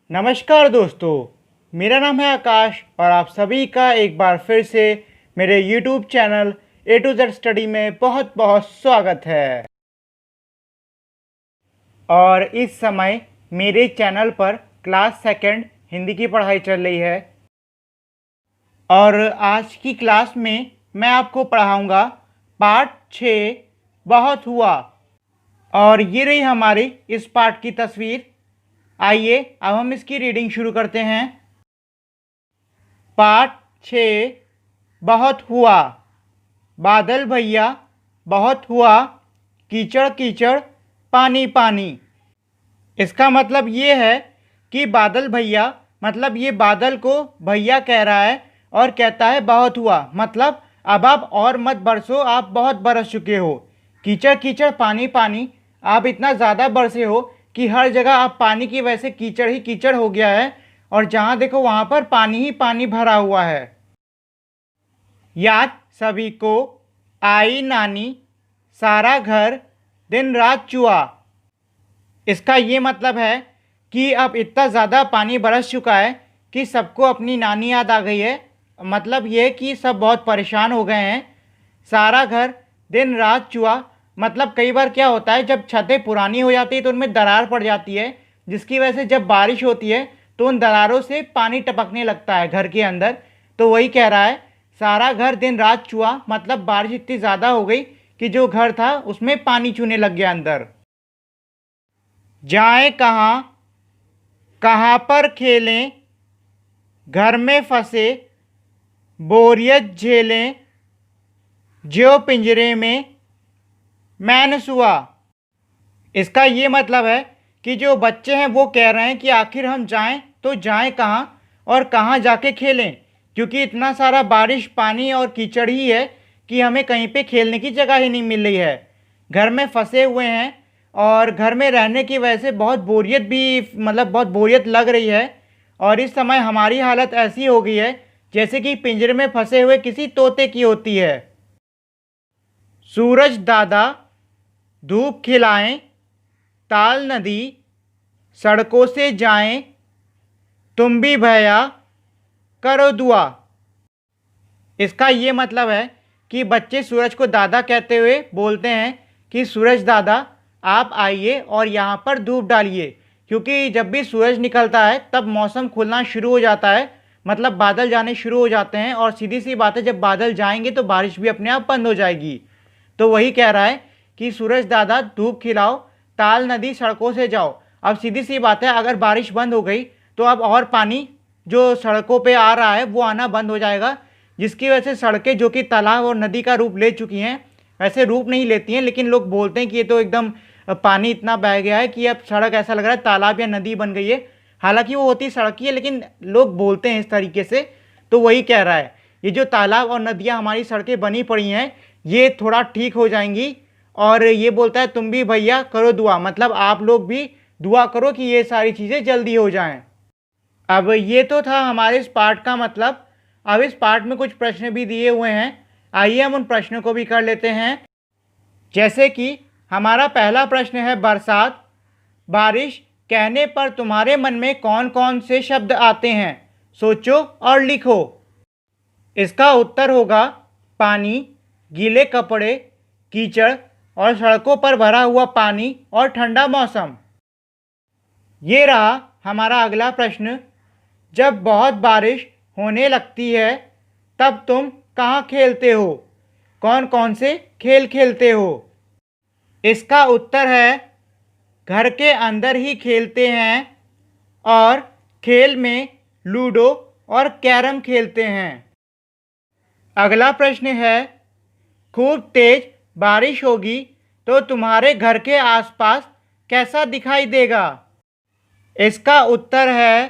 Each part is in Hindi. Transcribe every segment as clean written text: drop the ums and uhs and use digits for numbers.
नमस्कार दोस्तों, मेरा नाम है आकाश और आप सभी का एक बार फिर से मेरे YouTube channel A to Z study में बहुत बहुत स्वागत है। और इस समय मेरे चैनल पर क्लास सेकंड हिंदी की पढ़ाई चल रही है और आज की क्लास में मैं आपको पढ़ाऊंगा पार्ट 6 बहुत हुआ। और ये रही हमारी इस पार्ट की तस्वीर। आइए अब हम इसकी रीडिंग शुरू करते हैं। पार्ट 6 बहुत हुआ। बादल भैया बहुत हुआ, कीचड़ कीचड़ पानी पानी। इसका मतलब ये है कि बादल भैया मतलब ये बादल को भैया कह रहा है और कहता है बहुत हुआ, मतलब अब आप और मत बरसो, आप बहुत बरस चुके हो। कीचड़ कीचड़ पानी पानी, आप इतना ज़्यादा बरसे हो कि हर जगह आप पानी की वजह से कीचड़ ही कीचड़ हो गया है और जहाँ देखो वहाँ पर पानी ही पानी भरा हुआ है। याद सभी को आई नानी, सारा घर दिन रात चुआ। इसका ये मतलब है कि अब इतना ज़्यादा पानी बरस चुका है कि सबको अपनी नानी याद आ गई है। मतलब ये कि सब बहुत परेशान हो गए हैं। सारा घर दिन रात चुआ, मतलब कई बार क्या होता है जब छतें पुरानी हो जाती है तो उनमें दरार पड़ जाती है, जिसकी वजह से जब बारिश होती है तो उन दरारों से पानी टपकने लगता है घर के अंदर। तो वही कह रहा है सारा घर दिन रात चुआ, मतलब बारिश इतनी ज़्यादा हो गई कि जो घर था उसमें पानी चूने लग गया अंदर। जाएं कहाँ, कहाँ पर खेलें, घर में फंसे बोरियत झेलें, ज्यों पिंजरे में मैन सुआ। इसका ये मतलब है कि जो बच्चे हैं वो कह रहे हैं कि आखिर हम जाएं तो जाएं कहाँ और कहाँ जाके खेलें, क्योंकि इतना सारा बारिश पानी और कीचड़ ही है कि हमें कहीं पे खेलने की जगह ही नहीं मिल रही है। घर में फंसे हुए हैं और घर में रहने की वजह से बहुत बोरियत भी, मतलब बहुत बोरियत लग रही है। और इस समय हमारी हालत ऐसी हो गई है जैसे कि पिंजरे में फंसे हुए किसी तोते की होती है। सूरज दादा धूप खिलाएं, ताल नदी सड़कों से जाएं, तुम भी भैया करो दुआ। इसका ये मतलब है कि बच्चे सूरज को दादा कहते हुए बोलते हैं कि सूरज दादा आप आइए और यहाँ पर धूप डालिए, क्योंकि जब भी सूरज निकलता है तब मौसम खुलना शुरू हो जाता है, मतलब बादल जाने शुरू हो जाते हैं और सीधी सी बात है जब बादल जाएंगे तो बारिश भी अपने आप बंद हो जाएगी। तो वही कह रहा है कि सूरज दादा धूप खिलाओ, ताल नदी सड़कों से जाओ। अब सीधी सी बात है अगर बारिश बंद हो गई तो अब और पानी जो सड़कों पे आ रहा है वो आना बंद हो जाएगा, जिसकी वजह से सड़कें जो कि तालाब और नदी का रूप ले चुकी हैं, वैसे रूप नहीं लेती हैं लेकिन लोग बोलते हैं कि ये तो एकदम पानी इतना बह गया है कि अब सड़क ऐसा लग रहा है तालाब या नदी बन गई है। हालांकि वो होती सड़क ही है लेकिन लोग बोलते हैं इस तरीके से। तो वही कह रहा है ये जो तालाब और नदियाँ हमारी सड़कें बनी पड़ी हैं ये थोड़ा ठीक हो जाएंगी। और ये बोलता है तुम भी भैया करो दुआ, मतलब आप लोग भी दुआ करो कि ये सारी चीज़ें जल्दी हो जाएं। अब ये तो था हमारे इस पार्ट का मतलब। अब इस पार्ट में कुछ प्रश्न भी दिए हुए हैं, आइए हम उन प्रश्नों को भी कर लेते हैं। जैसे कि हमारा पहला प्रश्न है बरसात। बारिश कहने पर तुम्हारे मन में कौन कौन से शब्द आते हैं, सोचो और लिखो। इसका उत्तर होगा पानी, गीले कपड़े, कीचड़ और सड़कों पर भरा हुआ पानी और ठंडा मौसम। ये रहा हमारा अगला प्रश्न। जब बहुत बारिश होने लगती है तब तुम कहाँ खेलते हो, कौन कौन से खेल खेलते हो। इसका उत्तर है घर के अंदर ही खेलते हैं और खेल में लूडो और कैरम खेलते हैं। अगला प्रश्न है खूब तेज बारिश होगी तो तुम्हारे घर के आसपास कैसा दिखाई देगा। इसका उत्तर है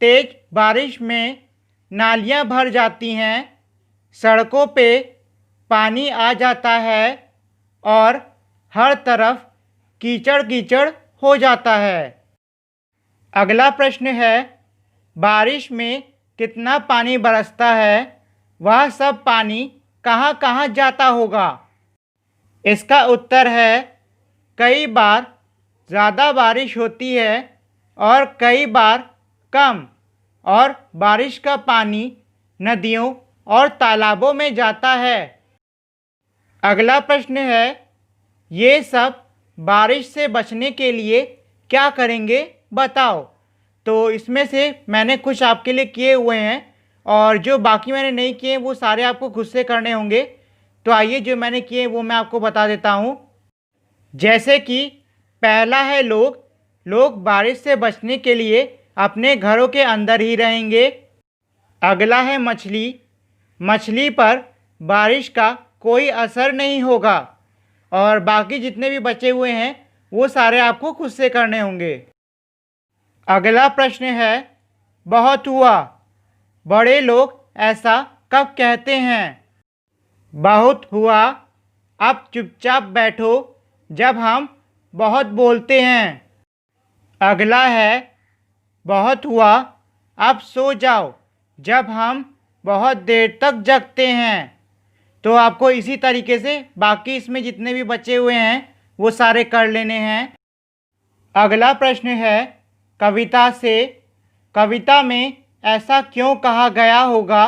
तेज बारिश में नालियां भर जाती हैं, सड़कों पे पानी आ जाता है और हर तरफ कीचड़ कीचड़ हो जाता है। अगला प्रश्न है बारिश में कितना पानी बरसता है, वह सब पानी कहाँ कहाँ जाता होगा। इसका उत्तर है कई बार ज़्यादा बारिश होती है और कई बार कम, और बारिश का पानी नदियों और तालाबों में जाता है। अगला प्रश्न है, ये सब बारिश से बचने के लिए क्या करेंगे बताओ। तो इसमें से मैंने कुछ आपके लिए किए हुए हैं और जो बाकी मैंने नहीं किए वो सारे आपको खुद से करने होंगे। तो आइए जो मैंने किए वो मैं आपको बता देता हूँ। जैसे कि पहला है लोग बारिश से बचने के लिए अपने घरों के अंदर ही रहेंगे। अगला है मछली पर बारिश का कोई असर नहीं होगा। और बाकी जितने भी बचे हुए हैं वो सारे आपको खुद से करने होंगे। अगला प्रश्न है, बहुत हुआ, बड़े लोग ऐसा कब कहते हैं? बहुत हुआ, अब चुपचाप बैठो जब हम बहुत बोलते हैं। अगला है, बहुत हुआ, अब सो जाओ जब हम बहुत देर तक जगते हैं। तो आपको इसी तरीके से बाकी इसमें जितने भी बचे हुए हैं वो सारे कर लेने हैं। अगला प्रश्न है, कविता में ऐसा क्यों कहा गया होगा,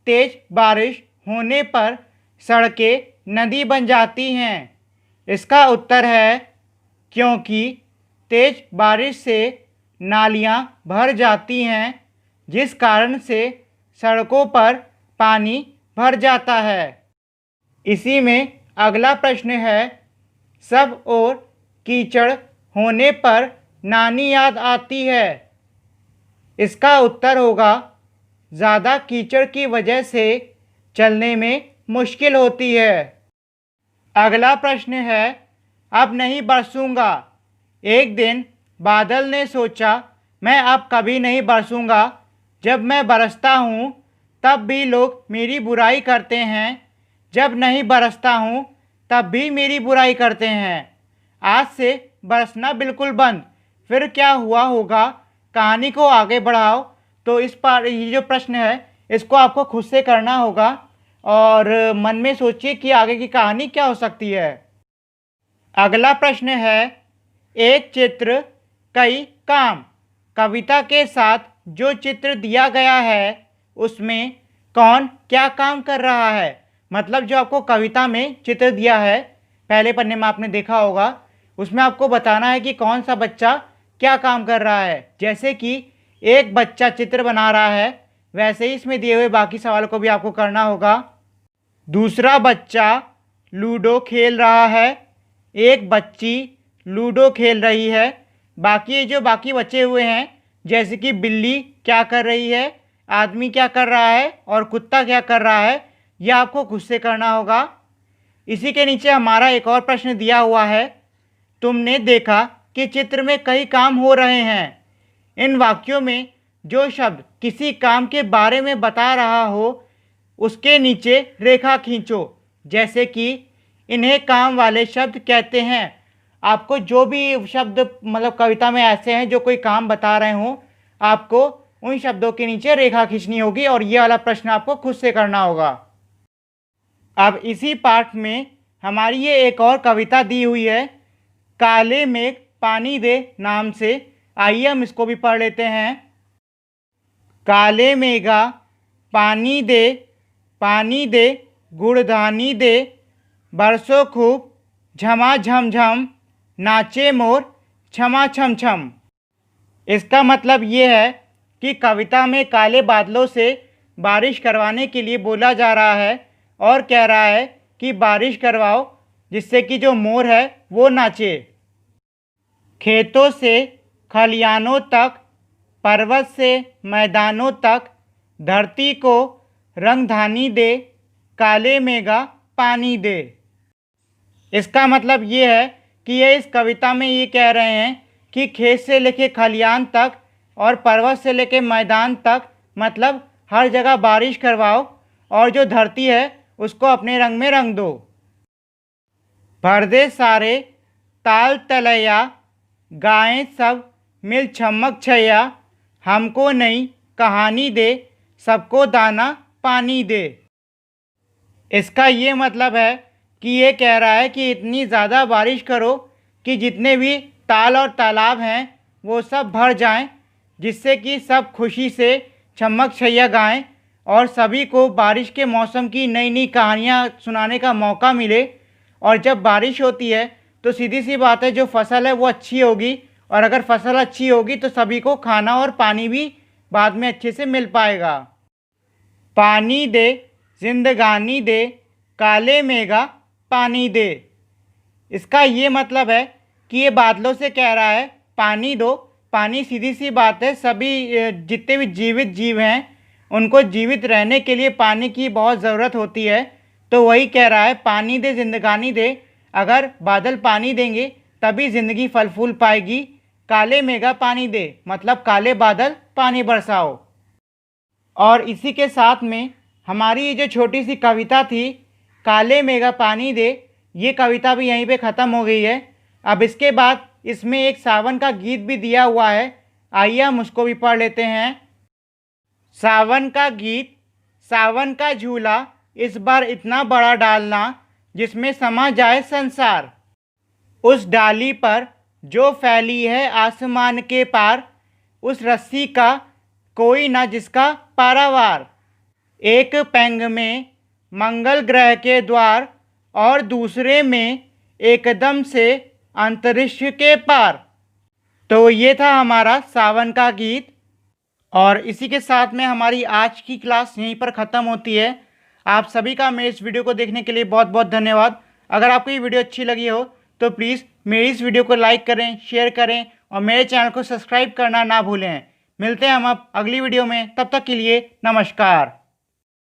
तेज बारिश होने पर सड़कें नदी बन जाती हैं? इसका उत्तर है, क्योंकि तेज बारिश से नालियाँ भर जाती हैं जिस कारण से सड़कों पर पानी भर जाता है। इसी में अगला प्रश्न है, सब और कीचड़ होने पर नानी याद आती है। इसका उत्तर होगा, ज़्यादा कीचड़ की वजह से चलने में मुश्किल होती है। अगला प्रश्न है, अब नहीं बरसूंगा। एक दिन बादल ने सोचा, मैं अब कभी नहीं बरसूंगा। जब मैं बरसता हूँ तब भी लोग मेरी बुराई करते हैं, जब नहीं बरसता हूँ तब भी मेरी बुराई करते हैं। आज से बरसना बिल्कुल बंद। फिर क्या हुआ होगा? कहानी को आगे बढ़ाओ। तो इस पर ये जो प्रश्न है इसको आपको खुद से करना होगा और मन में सोचिए कि आगे की कहानी क्या हो सकती है। अगला प्रश्न है, एक चित्र कई काम। कविता के साथ जो चित्र दिया गया है उसमें कौन क्या काम कर रहा है? मतलब जो आपको कविता में चित्र दिया है, पहले पन्ने में आपने देखा होगा, उसमें आपको बताना है कि कौन सा बच्चा क्या काम कर रहा है। जैसे कि एक बच्चा चित्र बना रहा है, वैसे ही इसमें दिए हुए बाकी सवालों को भी आपको करना होगा। दूसरा बच्चा लूडो खेल रहा है, एक बच्ची लूडो खेल रही है। बाकी जो बाकी बचे हुए हैं, जैसे कि बिल्ली क्या कर रही है, आदमी क्या कर रहा है और कुत्ता क्या कर रहा है, यह आपको खुद से करना होगा। इसी के नीचे हमारा एक और प्रश्न दिया हुआ है, तुमने देखा कि चित्र में कई काम हो रहे हैं। इन वाक्यों में जो शब्द किसी काम के बारे में बता रहा हो उसके नीचे रेखा खींचो। जैसे कि इन्हें काम वाले शब्द कहते हैं। आपको जो भी शब्द मतलब कविता में ऐसे हैं जो कोई काम बता रहे हों, आपको उन शब्दों के नीचे रेखा खींचनी होगी और ये वाला प्रश्न आपको खुद से करना होगा। अब इसी पाठ में हमारी ये एक और कविता दी हुई है, काले मेघ पानी दे नाम से। आइए हम इसको भी पढ़ लेते हैं। काले मेघा पानी दे गुड़धानी दे, बरसों खूब झमा झम झम, नाचे मोर छमा छम छम। इसका मतलब ये है कि कविता में काले बादलों से बारिश करवाने के लिए बोला जा रहा है और कह रहा है कि बारिश करवाओ जिससे कि जो मोर है वो नाचे। खेतों से खलियानों तक, पर्वत से मैदानों तक, धरती को रंगधानी दे, काले मेघा पानी दे। इसका मतलब ये है कि ये इस कविता में ये कह रहे हैं कि खेत से लेके खलियान तक और पर्वत से लेके मैदान तक, मतलब हर जगह बारिश करवाओ और जो धरती है उसको अपने रंग में रंग दो। भर दे सारे ताल तलैया, गाएं सब मिल छमक छैया, हमको नई कहानी दे, सबको दाना पानी दे। इसका ये मतलब है कि ये कह रहा है कि इतनी ज़्यादा बारिश करो कि जितने भी ताल और तालाब हैं वो सब भर जाएं, जिससे कि सब खुशी से छम्मक छैया गाएं और सभी को बारिश के मौसम की नई नई कहानियाँ सुनाने का मौका मिले। और जब बारिश होती है तो सीधी सी बात है, जो फसल है वो अच्छी होगी, और अगर फसल अच्छी होगी तो सभी को खाना और पानी भी बाद में अच्छे से मिल पाएगा। पानी दे जिंदगानी दे, काले मेघा पानी दे। इसका ये मतलब है कि ये बादलों से कह रहा है पानी दो। पानी सीधी सी बात है, सभी जितने भी जीवित जीव हैं उनको जीवित रहने के लिए पानी की बहुत ज़रूरत होती है। तो वही कह रहा है पानी दे जिंदगानी दे, अगर बादल पानी देंगे तभी ज़िंदगी फल फूल पाएगी। काले मेघा पानी दे मतलब काले बादल पानी बरसाओ। और इसी के साथ में हमारी ये जो छोटी सी कविता थी काले मेघा पानी दे, ये कविता भी यहीं पे ख़त्म हो गई है। अब इसके बाद इसमें एक सावन का गीत भी दिया हुआ है, आइए हम उसको भी पढ़ लेते हैं। सावन का गीत, सावन का झूला, इस बार इतना बड़ा डालना जिसमें समा जाए संसार। उस डाली पर जो फैली है आसमान के पार, उस रस्सी का कोई ना जिसका पारावार। एक पैंग में मंगल ग्रह के द्वार, और दूसरे में एकदम से अंतरिक्ष के पार। तो ये था हमारा सावन का गीत। और इसी के साथ में हमारी आज की क्लास यहीं पर ख़त्म होती है। आप सभी का मेरे इस वीडियो को देखने के लिए बहुत बहुत धन्यवाद। अगर आपको ये वीडियो अच्छी लगी हो तो प्लीज़ मेरी इस वीडियो को लाइक करें, शेयर करें और मेरे चैनल को सब्सक्राइब करना ना भूलें। मिलते हैं हम अब अगली वीडियो में, तब तक के लिए नमस्कार।